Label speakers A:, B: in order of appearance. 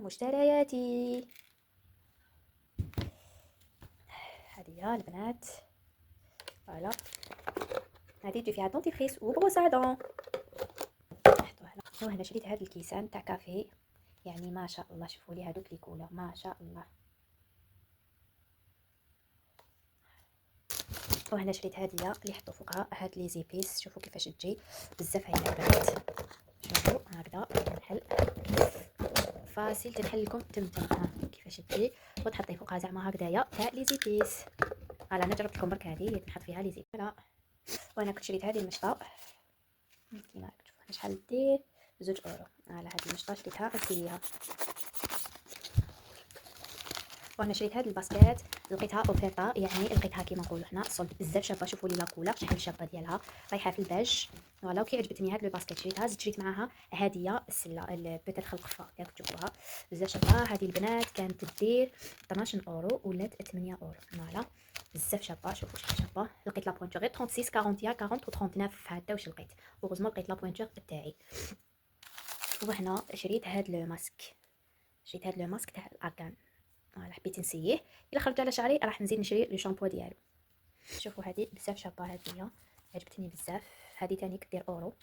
A: مشترياتي. هذه هي البنات، فوالا هذه تجي فيها دونتيفريس وبروس ا دون. وهنا شريت هاد الكيسان تاع كافي، يعني ما شاء الله شوفوا لي هادوك لي كولور ما شاء الله. وهنا شريت هاديه اللي يحطوا فوقها هاد لي زيبيس، شوفوا كيفاش تجي بزاف هاي البنات. شوفوا هكذا تنحل فاسيل، تنحل لكم تمتم كيفاش تجي، وتحطي فوقها زعما هكذايا تاع لي زيبيس. فوالا انا جربت لكم برك هذه تنحط فيها لي زيبيس. فوالا وانا كنت شريت هذه المشطه كيما راك تشوفوا شحال دير 2 اورو. على هذه المشطه شريتها فيها. وانا شريت هذه الباسكيت لقيتها اوفيرطا، يعني لقيتها كيما نقولوا حنا صلب بزاف شابه. شوفوا لي لا كولور شحال شابه ديالها، رايحه في الباج. فوالا وكي عجبتني هذه الباسكيت شريتها. زدت شريت معاها هديه السله بيتر القفه ياك تشوفوها بزاف شابه. هذه البنات كانت دير 12 اورو ولات 8 اورو. فوالا بزاف شابه، شوفوا شحال شابه. لقيت لا بوينتور غير 36 41 40 و 39 هكذا واش لقيت. وغزمه لقيت لا بوينتور تاعي. وهنا شريت هذا لو ماسك، شريت هذا لو ماسك تاع الاركان. فوالا حبيت نسيه، الا خرج على شعري راح نزيد نشري لو شامبو ديالو. شوفوا هذه بزاف شابه، هذه عجبتني بزاف. هذه تاني كدير اورو.